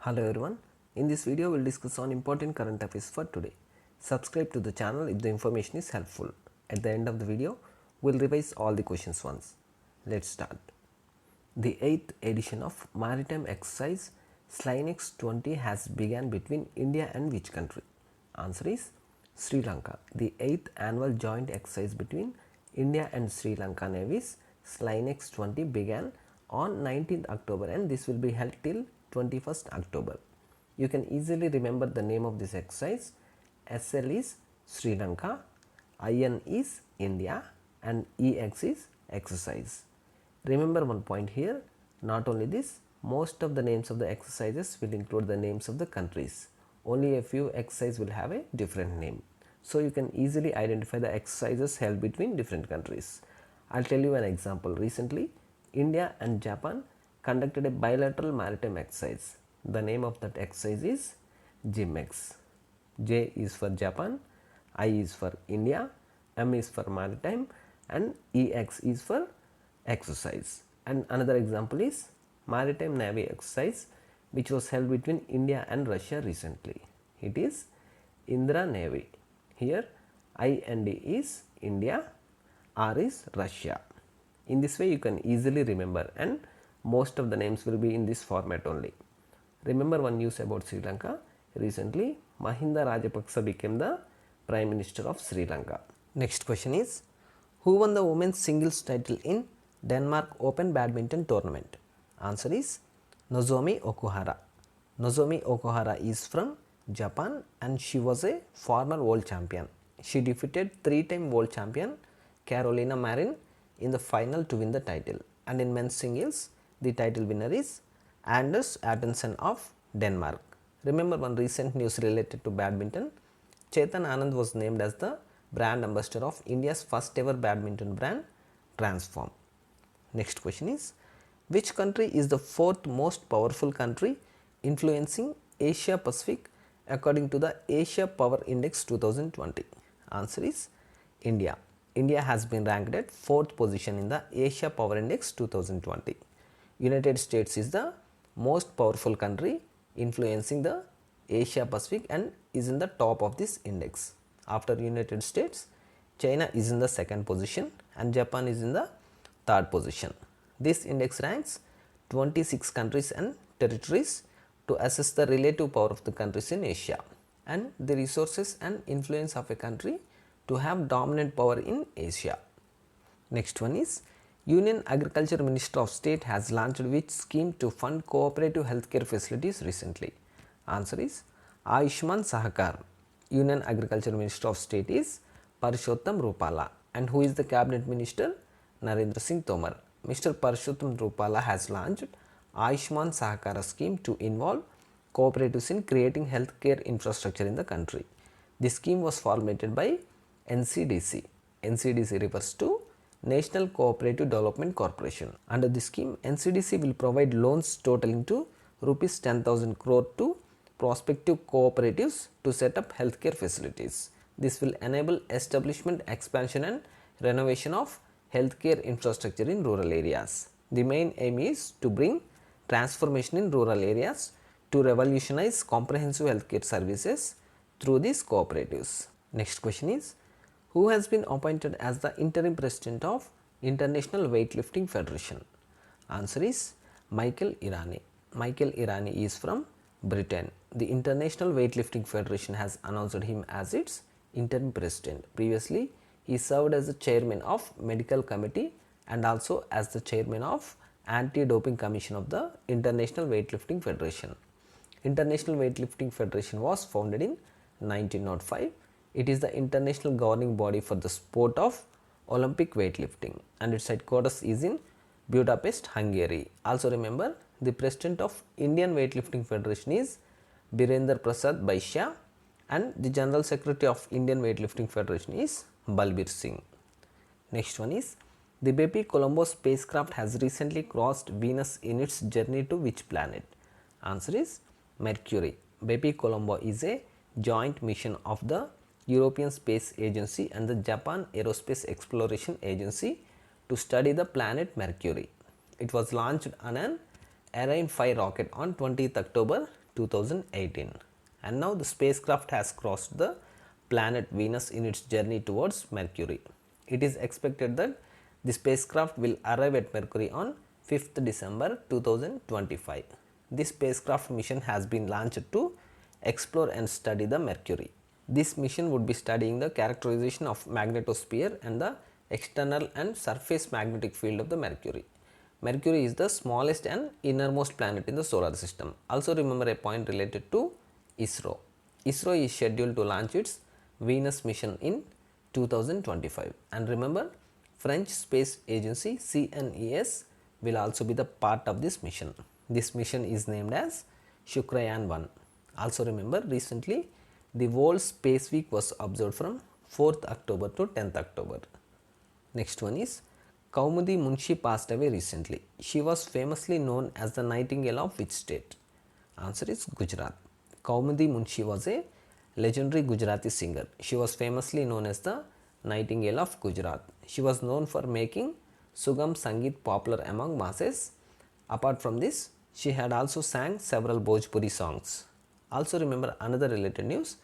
Hello everyone, in this video we will discuss on important current affairs for today. Subscribe to the channel if the information is helpful. At the end of the video, we will revise all the questions once. Let's start. The 8th edition of maritime exercise Slinex 20 has begun between India and which country? Answer is Sri Lanka. The 8th annual joint exercise between India and Sri Lanka navies Slinex 20 began on 19th October and this will be held till 21st October. You can easily remember the name of this exercise. SL is Sri Lanka, IN is India and EX is exercise. Remember one point here, not only this, most of the names of the exercises will include the names of the countries. Only a few exercises will have a different name. So you can easily identify the exercises held between different countries. I'll tell you an example. Recently, India and Japan conducted a bilateral maritime exercise. The name of that exercise is JIMEX. J is for Japan, I is for India, M is for maritime and EX is for exercise. And another example is maritime navy exercise which was held between India and Russia recently. It is Indra Navy. Here IND is India, R is Russia. In this way you can easily remember and most of the names will be in this format only. Remember one news about Sri Lanka. Recently Mahinda Rajapaksa became the Prime Minister of Sri Lanka. Next question is, who won the women's singles title in Denmark Open Badminton Tournament? Answer is Nozomi Okuhara. Nozomi Okuhara is from Japan and she was a former world champion. She defeated 3-time world champion Carolina Marin in the final to win the title. And in men's singles, the title winner is Anders Attensen of Denmark. Remember one recent news related to badminton. Chetan Anand was named as the brand ambassador of India's first ever badminton brand Transform. Next question is, which country is the 4th most powerful country influencing Asia Pacific according to the Asia Power Index 2020? Answer is India. India has been ranked at 4th position in the Asia Power Index 2020. United States is the most powerful country influencing the Asia Pacific and is in the top of this index. After United States, China is in the 2nd position and Japan is in the 3rd position. This index ranks 26 countries and territories to assess the relative power of the countries in Asia and the resources and influence of a country to have dominant power in Asia. Next one is, Union Agriculture Minister of State has launched which scheme to fund cooperative healthcare facilities recently? Answer is Ayushman Sahakar. Union Agriculture Minister of State is Parshottam Rupala. And who is the Cabinet Minister? Narendra Singh Tomar. Mr. Parshottam Rupala has launched Ayushman Sahakara scheme to involve cooperatives in creating healthcare infrastructure in the country. This scheme was formulated by NCDC. NCDC refers to National Cooperative Development Corporation. Under this scheme, NCDC will provide loans totaling to rupees 10,000 crore to prospective cooperatives to set up healthcare facilities. This will enable establishment, expansion and renovation of healthcare infrastructure in rural areas. The main aim is to bring transformation in rural areas to revolutionize comprehensive healthcare services through these cooperatives. Next question is, who has been appointed as the interim president of International Weightlifting Federation? Answer is Michael Irani. Michael Irani is from Britain. The International Weightlifting Federation has announced him as its interim president. Previously, he served as the chairman of medical committee and also as the chairman of Anti-Doping Commission of the International Weightlifting Federation. International Weightlifting Federation was founded in 1905. It is the international governing body for the sport of Olympic weightlifting and its headquarters is in Budapest, Hungary. Also remember, the president of Indian Weightlifting Federation is Birender Prasad Baisya and the general secretary of Indian Weightlifting Federation is Balbir Singh. Next one is, the Bepicolombo spacecraft has recently crossed Venus in its journey to which planet? Answer is Mercury. Bepicolombo is a joint mission of the European Space Agency and the Japan Aerospace Exploration Agency to study the planet Mercury. It was launched on an Ariane 5 rocket on 20th October 2018. And now the spacecraft has crossed the planet Venus in its journey towards Mercury. It is expected that the spacecraft will arrive at Mercury on 5th December 2025. This spacecraft mission has been launched to explore and study the Mercury. This mission would be studying the characterization of magnetosphere and the external and surface magnetic field of the Mercury. Mercury is the smallest and innermost planet in the solar system. Also remember a point related to ISRO. ISRO is scheduled to launch its Venus mission in 2025, and remember French space agency CNES will also be the part of this mission. This mission is named as Shukrayan 1. Also remember recently the World Space Week was observed from 4th October to 10th October. Next one is Kaumudi Munshi passed away recently. She was famously known as the Nightingale of which state? Answer is Gujarat. Kaumudi Munshi was a legendary Gujarati singer. She was famously known as the Nightingale of Gujarat. She was known for making Sugam Sangeet popular among masses. Apart from this, she had also sang several Bhojpuri songs. Also remember another related news.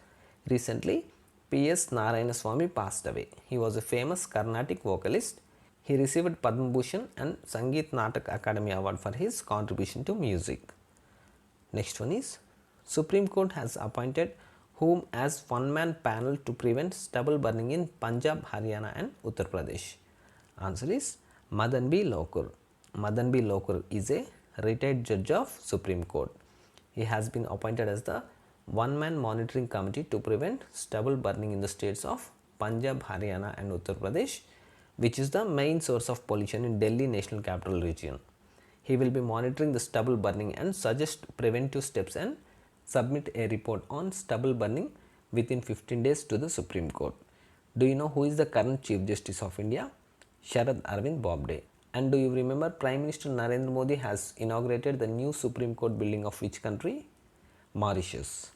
Recently, P.S. Narayanaswamy passed away. He was a famous Carnatic vocalist. He received Padma Bhushan and Sangeet Natak Academy Award for his contribution to music. Next one is Supreme Court has appointed whom as one-man panel to prevent stubble burning in Punjab, Haryana and Uttar Pradesh? Answer is Madan B. Lokur. Madan B. Lokur is a retired judge of Supreme Court. He has been appointed as the one-man monitoring committee to prevent stubble burning in the states of Punjab, Haryana and Uttar Pradesh, which is the main source of pollution in Delhi National Capital Region. He will be monitoring the stubble burning and suggest preventive steps and submit a report on stubble burning within 15 days to the Supreme Court. Do you know who is the current Chief Justice of India? Sharad Arvind Bobde. And do you remember Prime Minister Narendra Modi has inaugurated the new Supreme Court building of which country? Mauritius.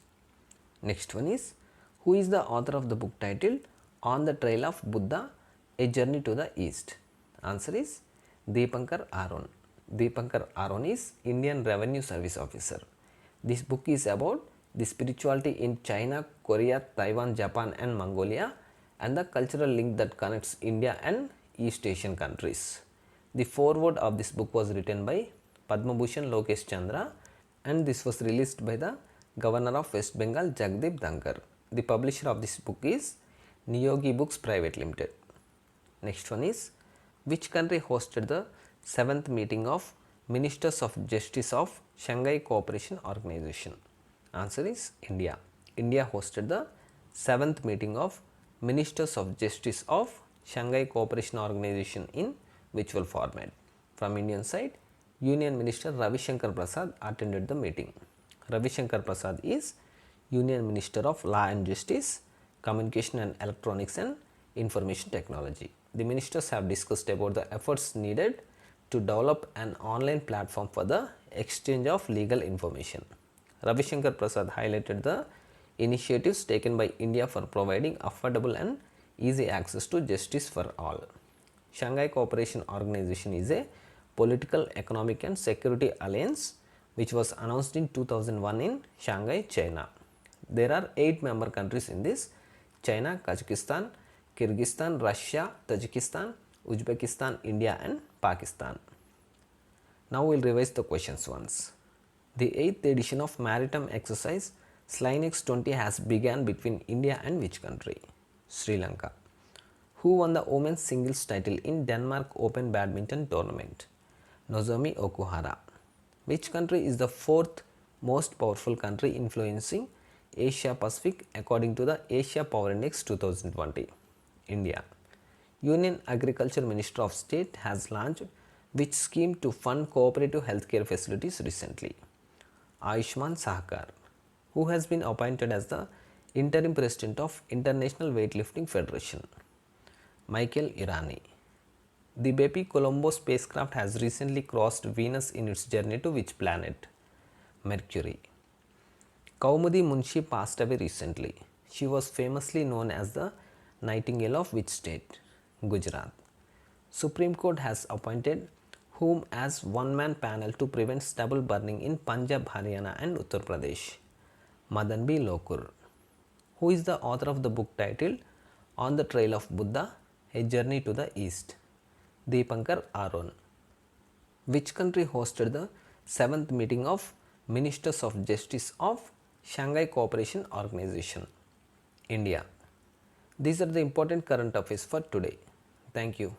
Next one is who is the author of the book titled On the Trail of Buddha, A Journey to the East? Answer is Deepankar Aron. Deepankar Aron is Indian Revenue Service Officer. This book is about the spirituality in China, Korea, Taiwan, Japan and Mongolia and the cultural link that connects India and East Asian countries. The foreword of this book was written by Padma Bhushan Lokesh Chandra and this was released by the Governor of West Bengal Jagdeep Dhankar. The publisher of this book is Niyogi Books Private Limited. Next one is which country hosted the 7th meeting of Ministers of Justice of Shanghai Cooperation Organization? Answer is India. India hosted the 7th meeting of Ministers of Justice of Shanghai Cooperation Organization in virtual format. From Indian side, Union Minister Ravi Shankar Prasad attended the meeting. Ravi Shankar Prasad is Union Minister of Law and Justice, Communication and Electronics and Information Technology. The ministers have discussed about the efforts needed to develop an online platform for the exchange of legal information. Ravi Shankar Prasad highlighted the initiatives taken by India for providing affordable and easy access to justice for all. Shanghai Cooperation Organization is a political, economic and security alliance which was announced in 2001 in Shanghai, China. There are 8 member countries in this: China, Kazakhstan, Kyrgyzstan, Russia, Tajikistan, Uzbekistan, India and Pakistan. Now we will revise the questions once. The 8th edition of maritime exercise Slynex 20 has begun between India and which country? Sri Lanka. Who won the women's singles title in Denmark Open badminton tournament? Nozomi Okuhara. Which country is the 4th most powerful country influencing Asia Pacific according to the Asia Power Index 2020? India. Union Agriculture Minister of State has launched which scheme to fund cooperative healthcare facilities recently? Ayushman Sahakar. Who has been appointed as the interim president of International Weightlifting Federation? Michael Irani. The Bepicolombo spacecraft has recently crossed Venus in its journey to which planet? Mercury. Kaumudi Munshi passed away recently. She was famously known as the Nightingale of which state? Gujarat. Supreme Court has appointed whom as one-man panel to prevent stubble burning in Punjab, Haryana and Uttar Pradesh? Madan B. Lokur. Who is the author of the book titled On the Trail of Buddha, A Journey to the East? Deepankar Aron. Which country hosted the 7th meeting of Ministers of Justice of Shanghai Cooperation Organization? India. These are the important current affairs for today. Thank you.